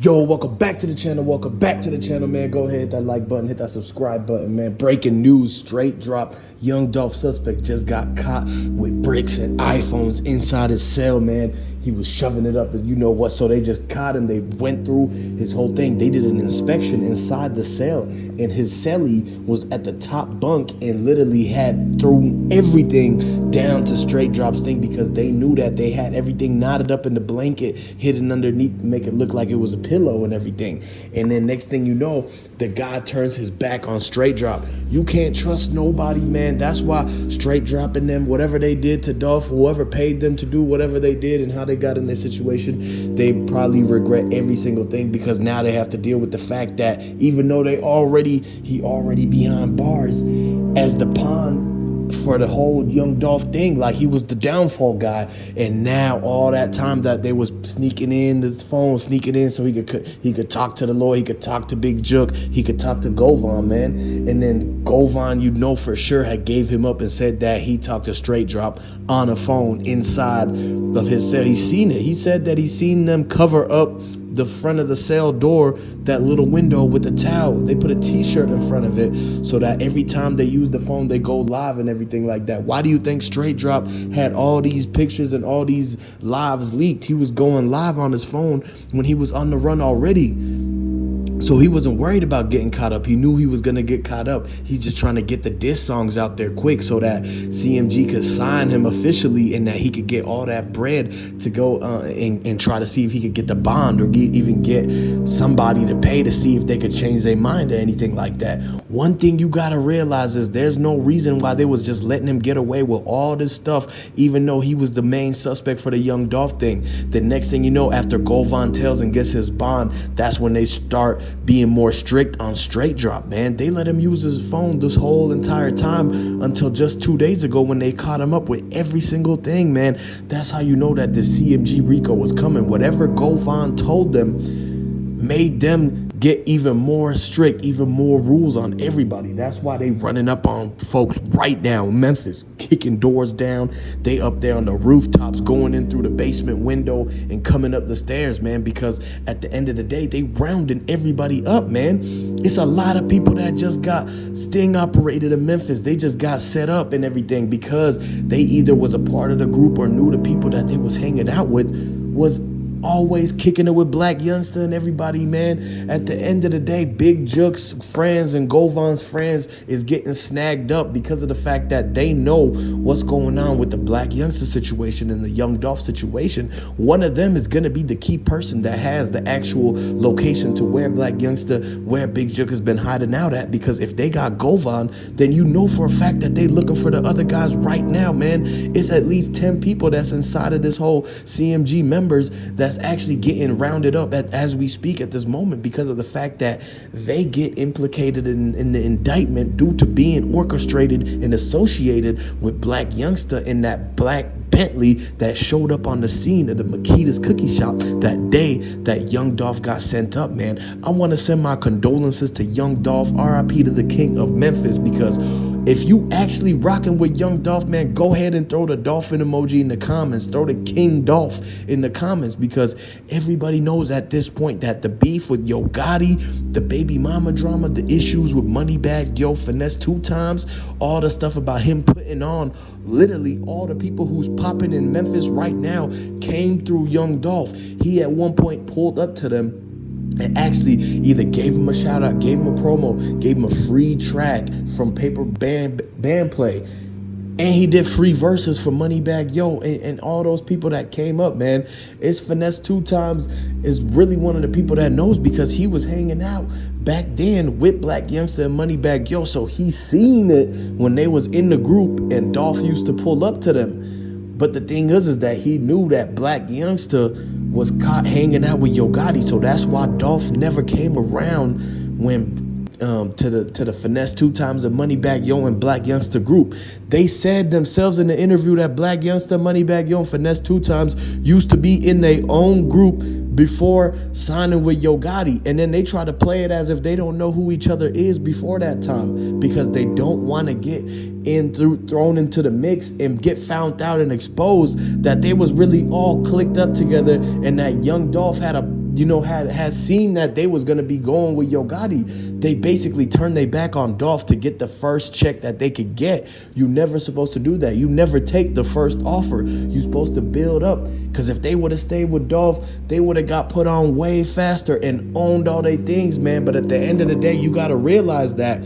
Yo, welcome back to the channel. Welcome back to the channel, man. Go ahead, hit that like button, hit that subscribe button, man. Breaking news, straight drop. Young Dolph suspect just got caught with bricks and iPhones inside his cell, man. He was shoving it up, and you know what? So they just caught him. They went through his whole thing. They did an inspection inside the cell, and his cellie was at the top bunk and literally had thrown everything down to straight drop's thing because they knew that they had everything knotted up in the blanket, hidden underneath to make it look like it was a pillow and everything. And then next thing you know, the guy turns his back on straight drop. You can't trust nobody, man. That's why straight dropping them, whatever they did to Dolph, whoever paid them to do whatever they did and how they got in this situation, they probably regret every single thing because now they have to deal with the fact that even though he already behind bars as the pawn for the whole Young Dolph thing, like he was the downfall guy, and now all that time that they was sneaking in his phone, sneaking in so he could talk to the lawyer, he could talk to Big Jook, he could talk to Govan, man. And then Govan, you know for sure, had gave him up and said that he talked to Straight Drop on a phone inside of his cell. He's seen it. He said that he's seen them cover up the front of the cell door, that little window, with a towel. They put a t-shirt in front of it so that every time they use the phone, they go live and everything like that. Why do you think Straight Drop had all these pictures and all these lives leaked? He was going live on his phone when he was on the run already. So he wasn't worried about getting caught up. He knew he was going to get caught up. He's just trying to get the diss songs out there quick so that CMG could sign him officially and that he could get all that bread to go and try to see if he could get the bond or even get somebody to pay to see if they could change their mind or anything like that. One thing you got to realize is there's no reason why they was just letting him get away with all this stuff, even though he was the main suspect for the Young Dolph thing. The next thing you know, after Govan tells and gets his bond, that's when they start being more strict on Straight Drop, man. They let him use his phone this whole entire time until just 2 days ago when they caught him up with every single thing, man. That's how you know that the CMG Rico was coming. Whatever Govan told them made them get even more strict, even more rules on everybody. That's why they running up on folks right now in Memphis, kicking doors down. They up there on the rooftops, going in through the basement window and coming up the stairs, man, because at the end of the day, they rounding everybody up, man. It's a lot of people that just got sting operated in Memphis. They just got set up and everything because they either was a part of the group or knew the people that they was hanging out with was always kicking it with Blac Youngsta and everybody, man. At the end of the day, Big Jook's friends and Govan's friends is getting snagged up because of the fact that they know what's going on with the Blac Youngsta situation and the Young Dolph situation. One of them is going to be the key person that has the actual location to where Blac Youngsta, where Big Jook has been hiding out at, because if they got Govan, then you know for a fact that they looking for the other guys right now, man. It's at least 10 people that's inside of this whole CMG members that's actually getting rounded up as we speak at this moment because of the fact that they get implicated in the indictment due to being orchestrated and associated with Blac Youngsta in that black Bentley that showed up on the scene of the Makita's cookie shop that day that Young Dolph got sent up, man. I want to send my condolences to Young Dolph, RIP to the king of Memphis, because if you actually rocking with Young Dolph, man, go ahead and throw the dolphin emoji in the comments. Throw the King Dolph in the comments, because everybody knows at this point that the beef with Yo Gotti, the baby mama drama, the issues with Moneybagg Yo, Finesse 2 times, all the stuff about him putting on literally all the people who's popping in Memphis right now came through Young Dolph. He at one point pulled up to them and actually either gave him a shout out, gave him a promo, gave him a free track from Paper Band Play. And he did free verses for Moneybagg Yo and all those people that came up, man. It's Finesse 2 times is really one of the people that knows because he was hanging out back then with Blac Youngsta and Moneybagg Yo. So he seen it when they was in the group and Dolph used to pull up to them. But the thing is that he knew that Blac Youngsta was caught hanging out with Yo Gotti. So that's why Dolph never came around when to the Finesse 2 times of Moneybagg Yo and Blac Youngsta group. They said themselves in the interview that Blac Youngsta, Moneybagg Yo, and Finesse 2 times used to be in their own group before signing with Yo Gotti, and then they try to play it as if they don't know who each other is before that time because they don't want to get thrown into the mix and get found out and exposed that they was really all clicked up together and that Young Dolph had a had seen that they was gonna be going with Yo Gotti, they basically turned their back on Dolph to get the first check that they could get. You never supposed to do that. You never take the first offer. You supposed to build up. Because if they would have stayed with Dolph, they would have got put on way faster and owned all their things, man. But at the end of the day, you gotta realize that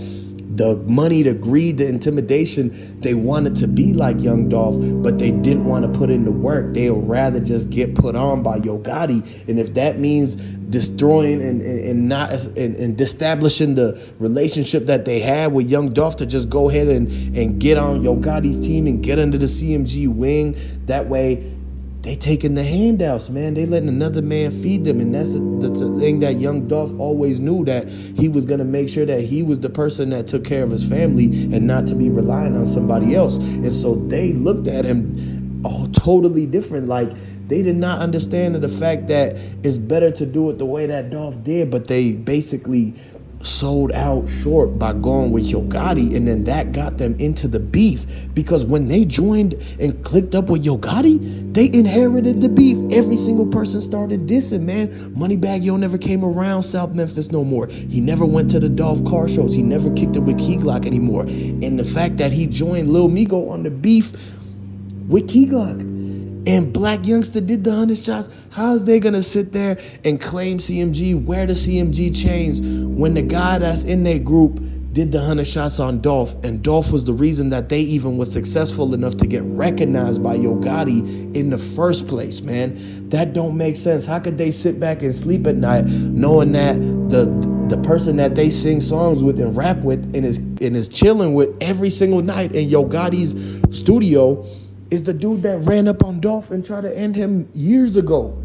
the money, the greed, the intimidation, they wanted to be like Young Dolph, but they didn't want to put in the work. They would rather just get put on by Yo Gotti. And if that means destroying and establishing the relationship that they had with Young Dolph to just go ahead and get on Yo Gotti's team and get under the CMG wing, that way they taking the handouts, man. They letting another man feed them. And that's the thing that Young Dolph always knew, that he was going to make sure that he was the person that took care of his family and not to be relying on somebody else. And so they looked at him totally different. Like, they did not understand the fact that it's better to do it the way that Dolph did, but they basically sold out short by going with Yo Gotti, and then that got them into the beef. Because when they joined and clicked up with Yo Gotti, they inherited the beef. Every single person started dissing, man. Moneybagg Yo never came around South Memphis no more. He never went to the Dolph car shows. He never kicked it with Key Glock anymore. And the fact that he joined Lil Migo on the beef with Key Glock, and Blac Youngsta did the 100 shots. How's they gonna sit there and claim CMG, wear the CMG chains, when the guy that's in their group did the 100 shots on Dolph, and Dolph was the reason that they even was successful enough to get recognized by Yo Gotti in the first place, man? That don't make sense. How could they sit back and sleep at night knowing that the person that they sing songs with and rap with and is chilling with every single night in Yo Gotti's studio is the dude that ran up on Dolph and tried to end him years ago?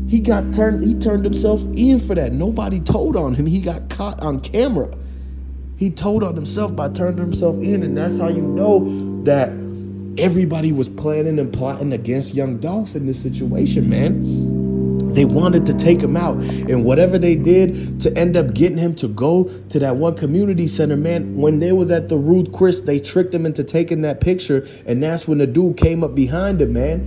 He turned himself in for that. Nobody told on him. He got caught on camera. He told on himself by turning himself in, and that's how you know that everybody was planning and plotting against Young Dolph in this situation, man. They wanted to take him out, and whatever they did to end up getting him to go to that one community center, man, when they was at the Ruth Chris, they tricked him into taking that picture, and that's when the dude came up behind him, man.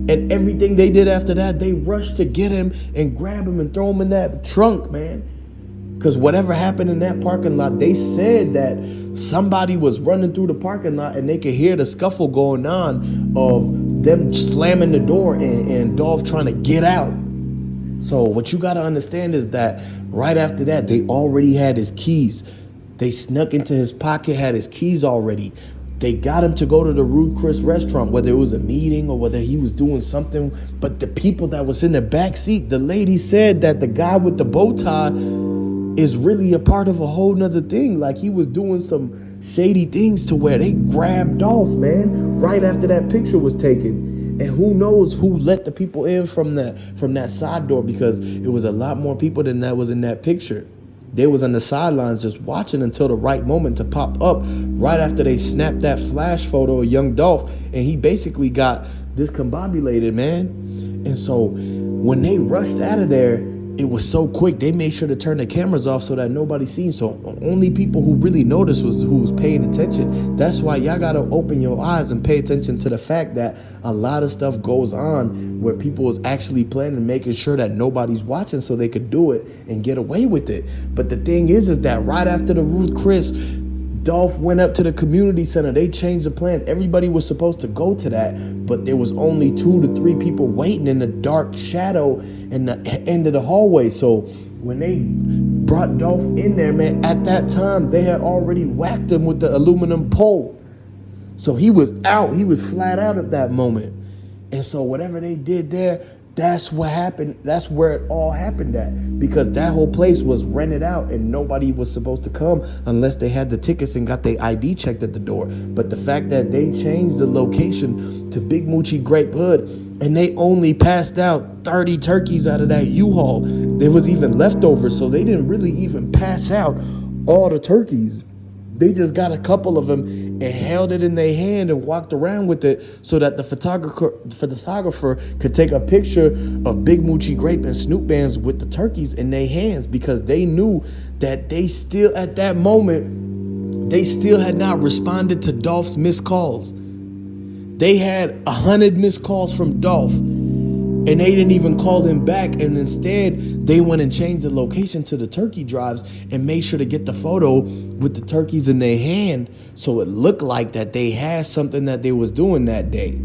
And everything they did after that, they rushed to get him and grab him and throw him in that trunk, man. Because whatever happened in that parking lot, they said that somebody was running through the parking lot and they could hear the scuffle going on of them slamming the door and Dolph trying to get out. So what you got to understand is that right after that, they already had his keys. They snuck into his pocket, had his keys already. They got him to go to the Ruth Chris restaurant, whether it was a meeting or whether he was doing something. But the people that was in the back seat, the lady said that the guy with the bow tie is really a part of a whole nother thing. Like, he was doing some shady things to where they grabbed Dolph, man, right after that picture was taken. And who knows who let the people in from that side door, because it was a lot more people than that was in that picture. They was on the sidelines just watching until the right moment to pop up right after they snapped that flash photo of Young Dolph, and he basically got discombobulated, man. And so when they rushed out of there, it was so quick. They made sure to turn the cameras off so that nobody seen. So only people who really noticed was who was paying attention. That's why y'all gotta open your eyes and pay attention to the fact that a lot of stuff goes on where people was actually planning and making sure that nobody's watching so they could do it and get away with it. But the thing is that right after the Ruth Chris, Dolph went up to the community center. They changed the plan. Everybody was supposed to go to that, but there was only 2 to 3 people waiting in the dark shadow in the end of the hallway. So when they brought Dolph in there, man, at that time, they had already whacked him with the aluminum pole. So he was out. He was flat out at that moment. And so whatever they did there, that's what happened. That's where it all happened at, because that whole place was rented out and nobody was supposed to come unless they had the tickets and got their ID checked at the door. But the fact that they changed the location to Big Moochie Grape Hood and they only passed out 30 turkeys out of that U-Haul, there was even leftovers. So they didn't really even pass out all the turkeys. They just got a couple of them and held it in their hand and walked around with it so that the photographer could take a picture of Big Moochie Grape and Snoop Bands with the turkeys in their hands, because they knew that they still, at that moment, they still had not responded to Dolph's missed calls. They had 100 missed calls from Dolph, And they didn't even call him back. And instead, they went and changed the location to the turkey drives and made sure to get the photo with the turkeys in their hand. So it looked like that they had something that they was doing that day.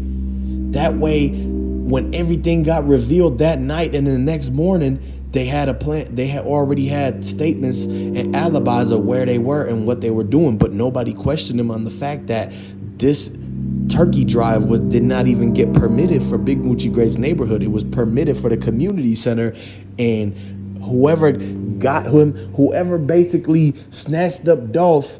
That way, when everything got revealed that night and the next morning, they had a plan. They had already had statements and alibis of where they were and what they were doing. But nobody questioned them on the fact that this turkey drive did not even get permitted for Big Moochie Grape's neighborhood. It was permitted for the community center, and whoever basically snatched up Dolph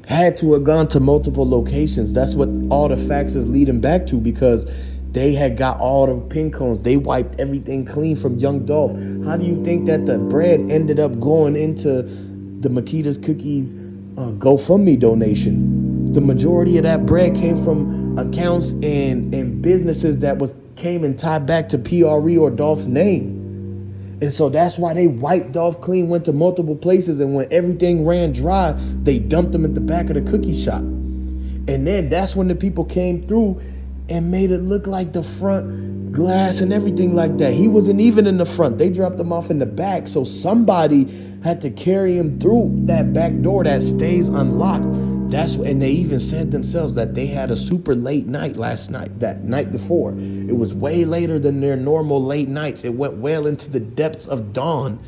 had to have gone to multiple locations. That's what all the facts is leading back to, because they had got all the pin cones. They wiped everything clean from Young Dolph. How do you think that the bread ended up going into the Makita's Cookies GoFundMe donation? The majority of that bread came from accounts and businesses that came and tied back to PRE or Dolph's name. And so that's why they wiped Dolph clean, went to multiple places, and when everything ran dry, they dumped him at the back of the cookie shop. And then that's when the people came through and made it look like the front glass and everything like that. He wasn't even in the front. They dropped him off in the back. So somebody had to carry him through that back door that stays unlocked. And they even said themselves that they had a super late night that night before. It was way later than their normal late nights. It went well into the depths of dawn.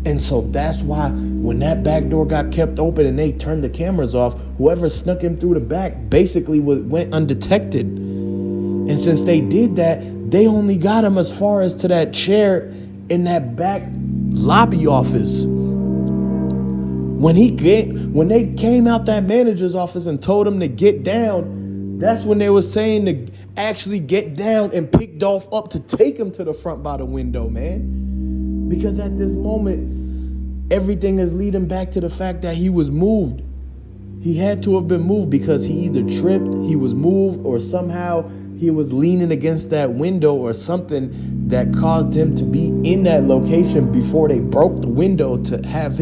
And so that's why when that back door got kept open and they turned the cameras off, whoever snuck him through the back basically went undetected. And since they did that, they only got him as far as to that chair in that back lobby office. When they came out that manager's office and told him to get down, that's when they were saying to actually get down and pick Dolph up to take him to the front by the window, man. Because at this moment, everything is leading back to the fact that he was moved. He had to have been moved because he either tripped, he was moved, or somehow he was leaning against that window or something that caused him to be in that location before they broke the window to have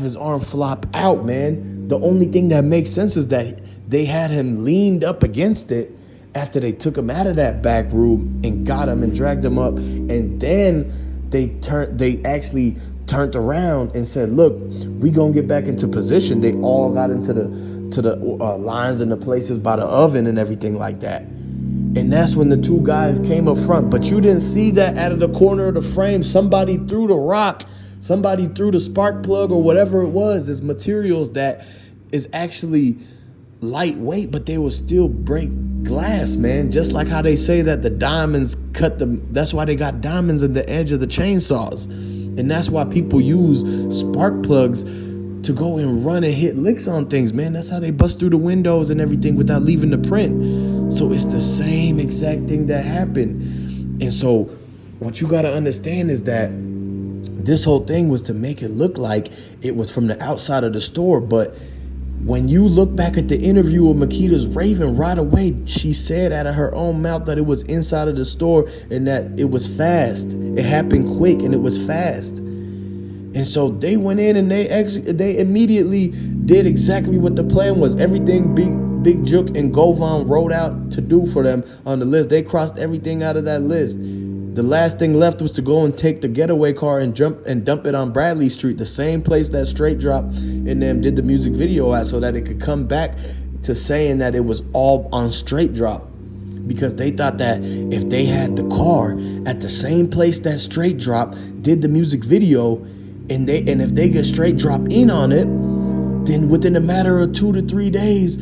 his arm flop out, man. The only thing that makes sense is that they had him leaned up against it after they took him out of that back room and got him and dragged him up. And then they actually turned around and said, look, we gonna get back into position. They all got into the lines and the places by the oven and everything like that. And that's when the two guys came up front. But you didn't see that out of the corner of the frame. Somebody threw the rock. Somebody threw the spark plug or whatever it was. There's materials that is actually lightweight, but they will still break glass, man. Just like how they say that the diamonds that's why they got diamonds in the edge of the chainsaws. And that's why people use spark plugs to go and run and hit licks on things, man. That's how they bust through the windows and everything without leaving the print. So it's the same exact thing that happened. And so what you got to understand is that this whole thing was to make it look like it was from the outside of the store. But when you look back at the interview of Makita's Raven, right away, she said out of her own mouth that it was inside of the store and that it was fast. It happened quick and it was fast. And so they went in and they immediately did exactly what the plan was. Everything Big Jook and Govan wrote out to do for them on the list. They crossed everything out of that list. The last thing left was to go and take the getaway car and dump it on Bradley Street, the same place that Straight Drop and them did the music video at, so that it could come back to saying that it was all on Straight Drop. Because they thought that if they had the car at the same place that Straight Drop did the music video, and if they get Straight Drop in on it, then within a matter of 2 to 3 days,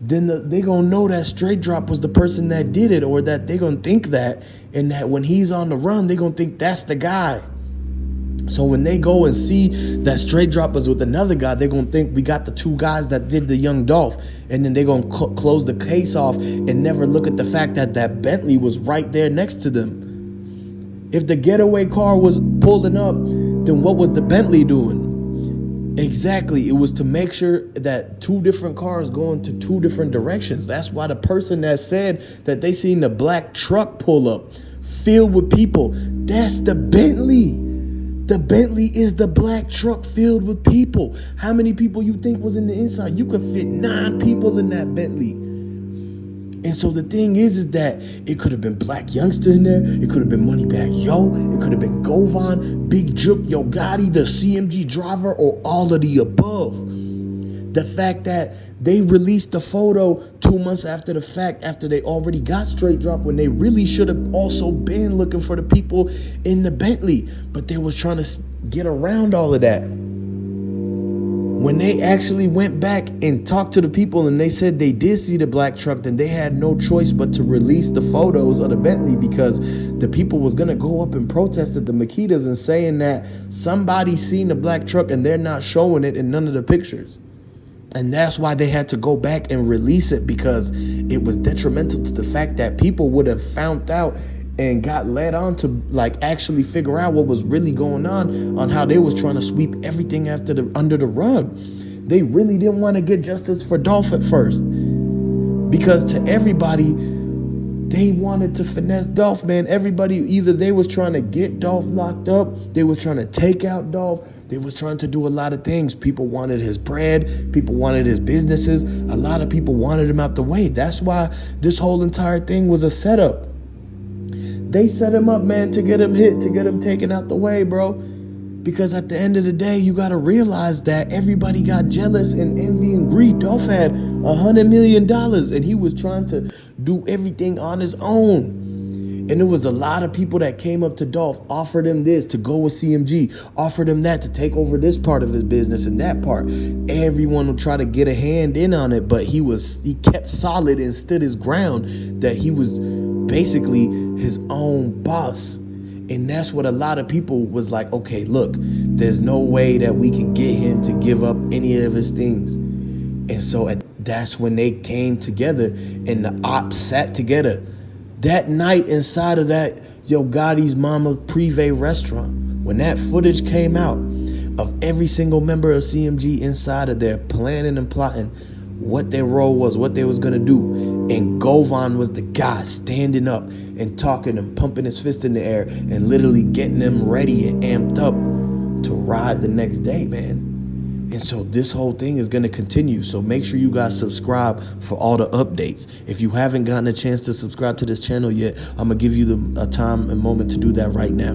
then they gonna know that Straight Drop was the person that did it, or that they gonna think that, and that when he's on the run, they gonna think that's the guy. So when they go and see that Straight Drop is with another guy, they gonna think we got the two guys that did the Young Dolph, and then they gonna close the case off and never look at the fact that Bentley was right there next to them. If the getaway car was pulling up, then what was the Bentley doing? Exactly. It was to make sure that two different cars going to two different directions. That's why the person that said that they seen the black truck pull up filled with people, that's the Bentley. The Bentley is the black truck filled with people. How many people you think was in the inside? You could fit 9 people in that Bentley. And so the thing is that it could have been Blac Youngsta in there. It could have been Blac Yo. It could have been Govan, Big Juke, Yo Gotti, the CMG driver, or all of the above. The fact that they released the photo 2 months after the fact, after they already got straight drop, when they really should have also been looking for the people in the Bentley. But they was trying to get around all of that. When they actually went back and talked to the people and they said they did see the black truck, then they had no choice but to release the photos of the Bentley, because the people was going to go up and protest at the Makitas and saying that somebody seen the black truck and they're not showing it in none of the pictures. And that's why they had to go back and release it, because it was detrimental to the fact that people would have found out and got led on to like actually figure out what was really going on how they was trying to sweep everything under the rug. They really didn't want to get justice for Dolph at first, because to everybody, they wanted to finesse Dolph, man. Everybody, either they was trying to get Dolph locked up, they was trying to take out Dolph, they was trying to do a lot of things. People wanted his bread, people wanted his businesses, a lot of people wanted him out the way. That's why this whole entire thing was a setup. They set him up, man, to get him hit, to get him taken out the way, bro. Because at the end of the day, you got to realize that everybody got jealous and envy and greed. Dolph had $100 million and he was trying to do everything on his own. And there was a lot of people that came up to Dolph, offered him this to go with CMG, offered him that to take over this part of his business and that part. Everyone would try to get a hand in on it, but he kept solid and stood his ground that he was basically his own boss. And that's what a lot of people was like, okay, look, there's no way that we can get him to give up any of his things. And so that's when they came together and the ops sat together that night inside of that Yo Gotti's Mama Privé restaurant. When that footage came out of every single member of CMG inside of there planning and plotting what their role was, what they was going to do. And Govan was the guy standing up and talking and pumping his fist in the air and literally getting them ready and amped up to ride the next day, man. And so this whole thing is going to continue. So make sure you guys subscribe for all the updates. If you haven't gotten a chance to subscribe to this channel yet, I'm going to give you a time and moment to do that right now.